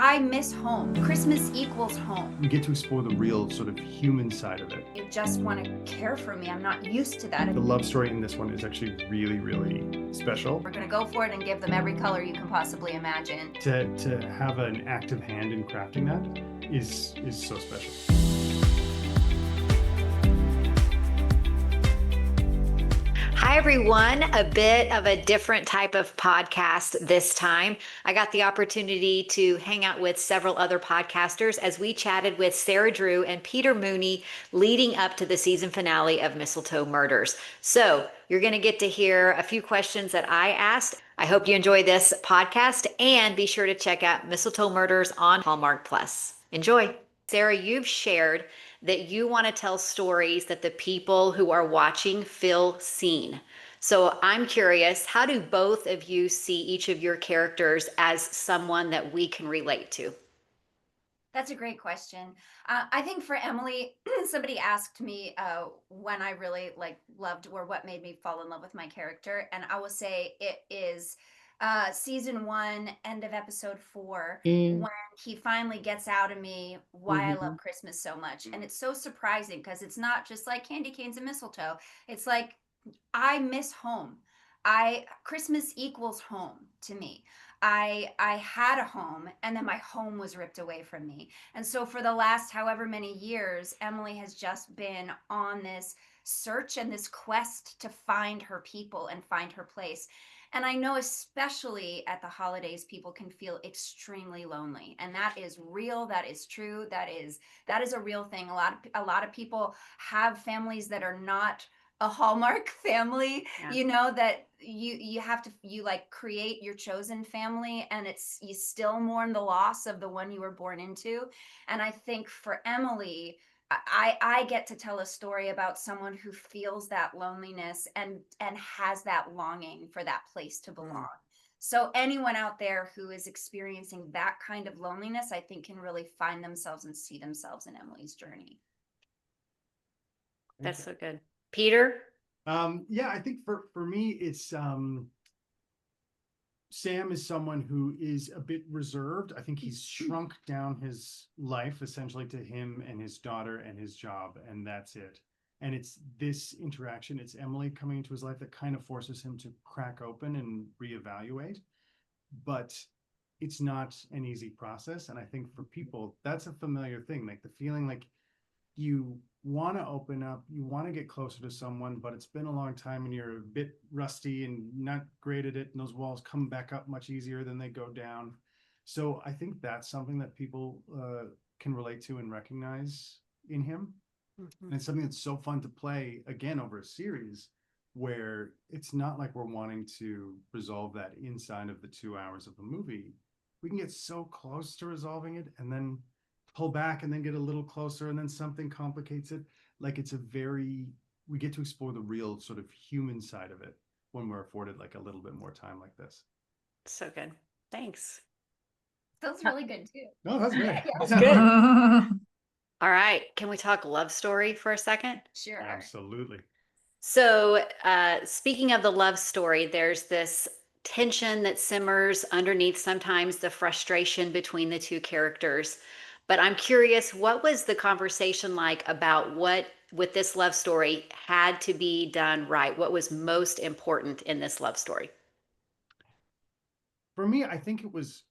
I miss home. Christmas equals home. We get to explore the real sort of human side of it. You just want to care for me. I'm not used to that. The love story in this one is actually really, really special. We're going to go for it and give them every color you can possibly imagine. To have an active hand in crafting that is so special. Hi, everyone. A bit of a different type of podcast this time. I got the opportunity to hang out with several other podcasters as we chatted with Sarah Drew and Peter Mooney leading up to the season finale of Mistletoe Murders. So you're going to get to hear a few questions that I asked. I hope you enjoy this podcast and be sure to check out Mistletoe Murders on Hallmark Plus. Enjoy. Sarah, you've shared that you want to tell stories that the people who are watching feel seen. So I'm curious, how do both of you see each of your characters as someone that we can relate to? That's a great question. I think for Emily, somebody asked me when I really loved or what made me fall in love with my character, and I will say it is season 1, end of episode 4, when he finally gets out of me why I love Christmas so much. And it's so surprising because it's not just like candy canes and mistletoe. It's like I miss home. Christmas equals home to me. I had a home and then my home was ripped away from me. And so for the last however many years, Emily has just been on this search and this quest to find her people and find her place. And I know especially at the holidays, people can feel extremely lonely. And that is real, that is true, that is a real thing. A lot of people have families that are not a Hallmark family, Yeah. that you have to like create your chosen family, and you still mourn the loss of the one you were born into. And I think for Emily, I get to tell a story about someone who feels that loneliness and has that longing for that place to belong. So anyone out there who is experiencing that kind of loneliness, I think can really find themselves and see themselves in Emily's journey. That's so good. Peter? Yeah, I think for me, it's Sam is someone who is a bit reserved. I think he's shrunk down his life essentially to him and his daughter and his job, and that's it. And it's this interaction, it's Emily coming into his life that kind of forces him to crack open and reevaluate. But it's not an easy process. And I think for people, that's a familiar thing, like the feeling like you want to open up, you want to get closer to someone, but it's been a long time and you're a bit rusty and not great at it. And those walls come back up much easier than they go down. So I think that's something that people can relate to and recognize in him. And it's something that's so fun to play again over a series where it's not like we're wanting to resolve that inside of the 2 hours of a movie. We can get so close to resolving it and then pull back and then get a little closer and then something complicates it. Like we get to explore the real sort of human side of it when we're afforded like a little bit more time like this. So good. Thanks. That's really good too. No, that's great. That's good. All right. Can we talk love story for a second? Sure. Absolutely. So, speaking of the love story, there's this tension that simmers underneath sometimes the frustration between the two characters. But I'm curious, what was the conversation like about what, with this love story, had to be done right? What was most important in this love story? For me, I think it was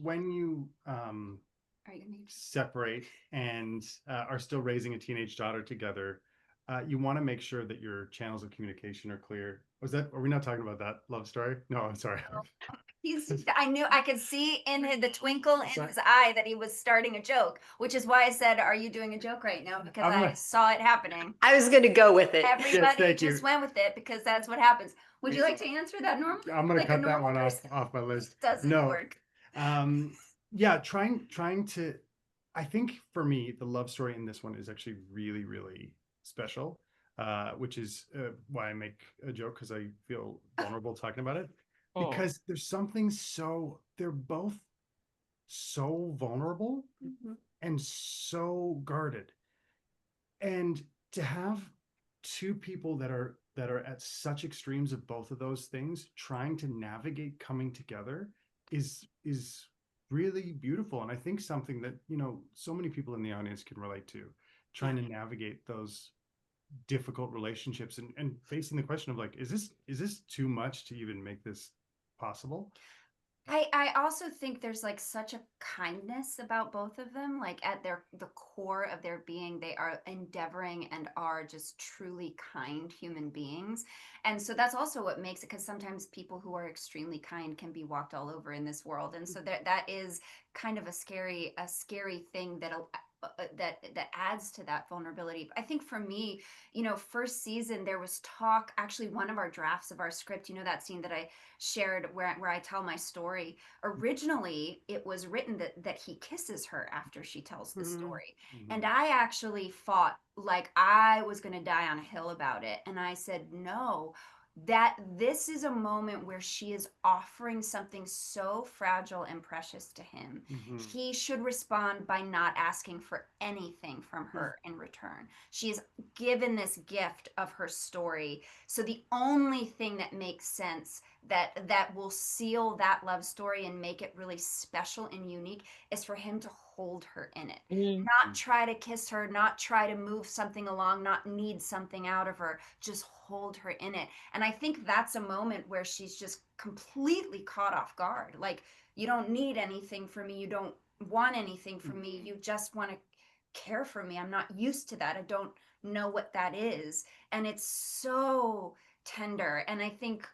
when you separate and are still raising a teenage daughter together, you want to make sure that your channels of communication are clear. Are we not talking about that love story? No, I'm sorry. I could see in the twinkle in his eye that he was starting a joke, which is why I said, "Are you doing a joke right now?" Because I saw it happening. I was going to go with it. Everybody just went with it because that's what happens. Would you like to answer that, Norm? I'm going to cut that one off my list. Doesn't work. Yeah, trying to. I think for me, the love story in this one is actually really, really special, which is why I make a joke because I feel vulnerable talking about it. Because there's something they're both so vulnerable and so guarded. And to have two people that are at such extremes of both of those things trying to navigate coming together is really beautiful. And I think something that, so many people in the audience can relate to, trying to navigate those difficult relationships and facing the question of like, is this too much to even make this possible? I also think there's like such a kindness about both of them. Like at the core of their being, they are endeavoring and are just truly kind human beings. And so that's also what makes it, because sometimes people who are extremely kind can be walked all over in this world. And so that is kind of a scary thing that adds to that vulnerability. I think for me, first season there was talk, actually one of our drafts of our script, that scene that I shared where I tell my story. Originally, it was written that he kisses her after she tells the story. And I actually fought like I was going to die on a hill about it. And I said, no, that this is a moment where she is offering something so fragile and precious to him. He should respond by not asking for anything from her in return. She is given this gift of her story. So the only thing that makes sense that will seal that love story and make it really special and unique is for him to hold her in it. Not try to kiss her, not try to move something along, not need something out of her, just hold her in it. And I think that's a moment where she's just completely caught off guard. Like, you don't need anything from me, you don't want anything from me, you just want to care for me. I'm not used to that. I don't know what that is. And it's so tender. And I think,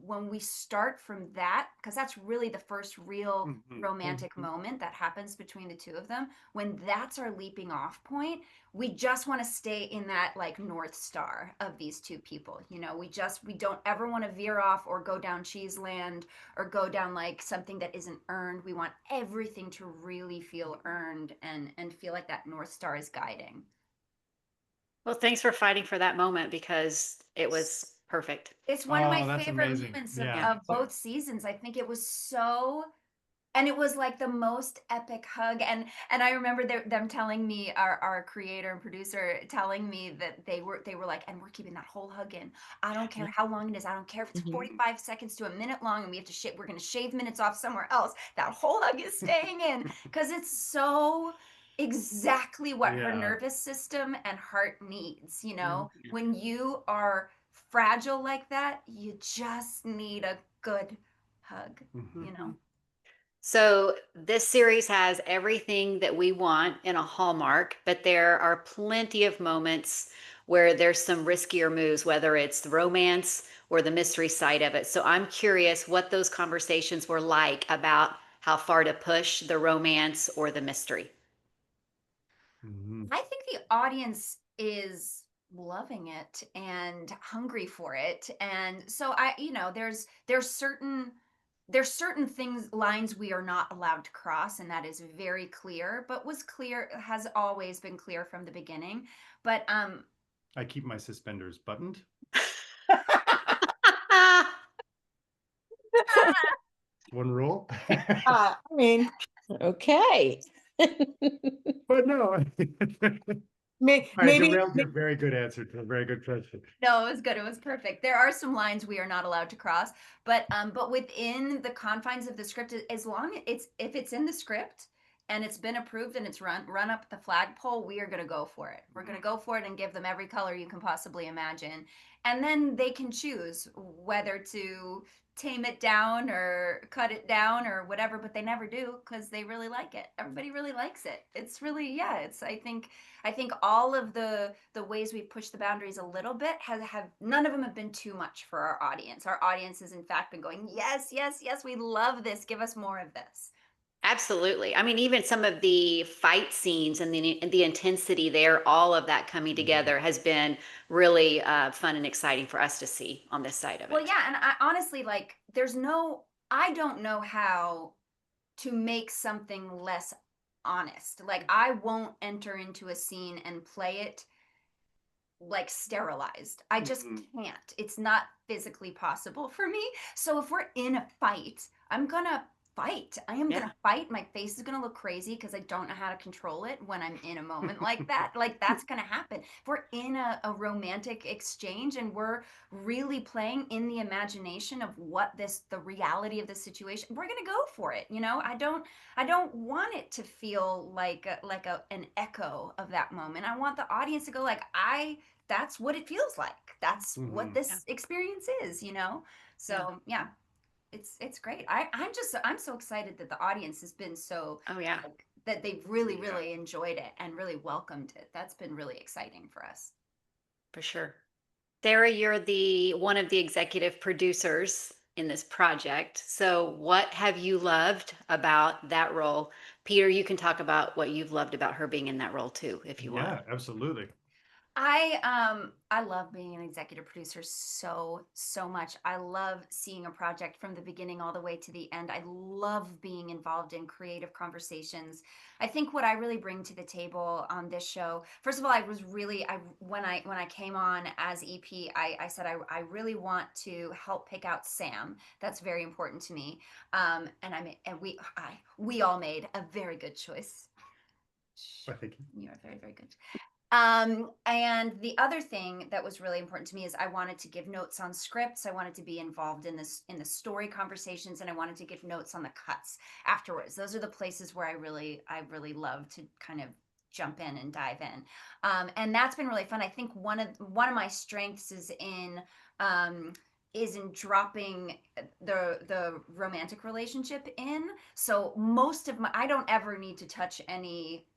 when we start from that, because that's really the first real romantic moment that happens between the two of them, when that's our leaping off point, we just want to stay in that like North Star of these two people. We don't ever want to veer off or go down cheese land or go down like something that isn't earned. We want everything to really feel earned and feel like that North Star is guiding. Well, thanks for fighting for that moment because it was perfect. It's one of my Oh, that's favorite amazing. moments of, Yeah. of both seasons. I think it was so, and it was like the most epic hug. And I remember them telling me, our creator and producer telling me that they were like, and we're keeping that whole hug in. I don't care how long it is. I don't care if it's 45 seconds to a minute long, and we have to shave. We're going to shave minutes off somewhere else. That whole hug is staying in because it's so exactly what her Yeah. nervous system and heart needs. When you are fragile like that, you just need a good hug. You know. So, this series has everything that we want in a Hallmark, but there are plenty of moments where there's some riskier moves, whether it's the romance or the mystery side of it. So, I'm curious what those conversations were like about how far to push the romance or the mystery. I think the audience is loving it and hungry for it. And so there's certain things, lines we are not allowed to cross, and that is very clear, but has always been clear from the beginning. But I keep my suspenders buttoned. One rule. I mean, okay. But no. May- I Maybe, derailed your very good answer to a very good question. No, it was good. It was perfect. There are some lines we are not allowed to cross, but within the confines of the script, as long if it's in the script and it's been approved and it's run up the flagpole, we are going to go for it. We're going to go for it and give them every color you can possibly imagine, and then they can choose whether to tame it down or cut it down or whatever. But they never do because they really like it. Everybody really likes it. It's really, yeah. I think all of the ways we've pushed the boundaries a little bit have none of them have been too much for our audience. Our audience has in fact been going, yes, yes, yes, we love this. Give us more of this. Absolutely. I mean, even some of the fight scenes and the intensity there, all of that coming together has been really fun and exciting for us to see on this side of Well, it. yeah, and I honestly like I don't know how to make something less honest. Like I won't enter into a scene and play it like sterilized. I just can't. It's not physically possible for me. So if we're in a fight, I'm gonna fight. I am Yeah. gonna fight. My face is gonna look crazy because I don't know how to control it when I'm in a moment like that. Like that's gonna happen. If we're in a romantic exchange and we're really playing in the imagination of what the reality of the situation, we're gonna go for it. I don't want it to feel like an echo of that moment. I want the audience to go like, that's what it feels like. That's what Mhm. this experience is. So yeah, it's great. I'm so excited that the audience has been so Oh yeah, like, that they've really Yeah. really enjoyed it and really welcomed it. That's been really exciting for us. for sure. Sarah, you're the one of the executive producers in this project. So what have you loved about that role? Peter, you can talk about what you've loved about her being in that role too, if you want. Yeah, absolutely. I love being an executive producer so much. I love seeing a project from the beginning all the way to the end. I love being involved in creative conversations. I think what I really bring to the table on this show, first of all, I when I came on as EP, I said I really want to help pick out Sam. That's very important to me. And we all made a very good choice. I think. You are very, very good. And the other thing that was really important to me is I wanted to give notes on scripts. I wanted to be involved in the story conversations, and I wanted to give notes on the cuts afterwards. Those are the places where I really love to kind of jump in and dive in. And that's been really fun. I think one of my strengths um, is in dropping the romantic relationship in. So I don't ever need to touch any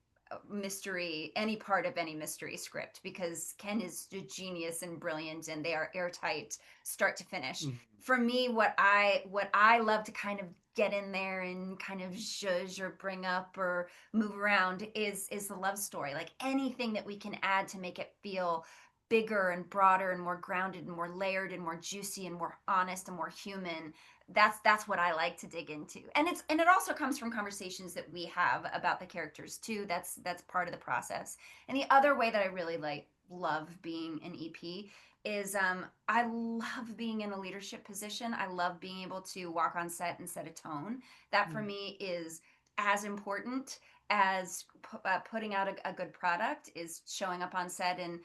part of any mystery script, because Ken is a genius and brilliant, and they are airtight start to finish. Mhm. For me, what I love to kind of get in there and kind of zhuzh or bring up or move around is the love story. Like anything that we can add to make it feel bigger and broader and more grounded and more layered and more juicy and more honest and more human. That's what I like to dig into. And it also comes from conversations that we have about the characters too. That's part of the process. And the other way that I really love being an EP is I love being in a leadership position. I love being able to walk on set and set a tone. That for me is as important as putting out a good product, is showing up on set and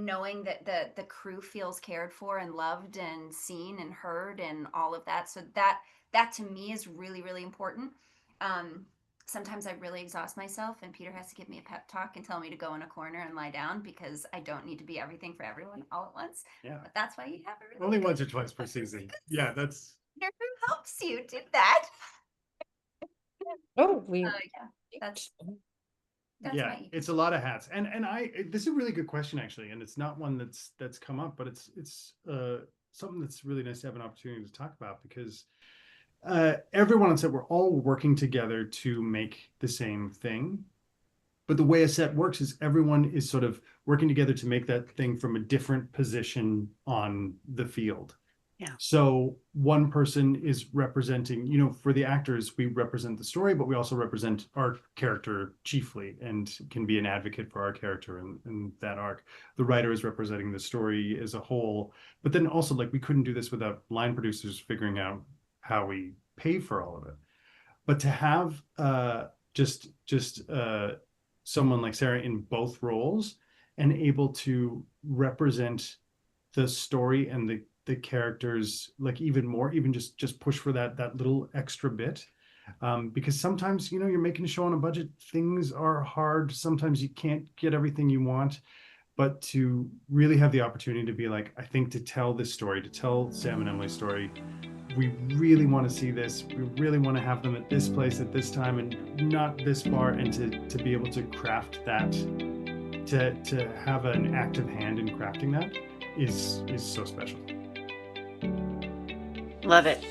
knowing that the crew feels cared for and loved and seen and heard and all of that. So that to me is really really important. Um, Sometimes I really exhaust myself, and Peter has to give me a pep talk and tell me to go in a corner and lie down, because I don't need to be everything for everyone all at once. Yeah. But that's why you have a really Only good once or twice per season. Yeah, that's. partner who helps you do that. Oh, we. Yeah, that's Yeah, my EP. it's a lot of hats. And this is a really good question actually, and it's not one that's come up, but it's something that's really nice to have an opportunity to talk about, because everyone on set, we're all working together to make the same thing. But the way a set works is everyone is sort of working together to make that thing from a different position on the field. Yeah. So one person is representing, for the actors, we represent the story, but we also represent our character chiefly and can be an advocate for our character in that arc. The writer is representing the story as a whole, but then also, like, we couldn't do this without line producers figuring out how we pay for all of it. But to have just someone like Sarah in both roles and able to represent the story and the characters, like, even more, even just push for that little extra bit, because sometimes you're making a show on a budget, things are hard, sometimes you can't get everything you want, but to really have the opportunity to be like, I think to tell this story, to tell Sam and Emily's story, we really want to see this, we really want to have them at this place at this time and not this far, and to be able to craft that, to have an active hand in crafting that is so special. Love it.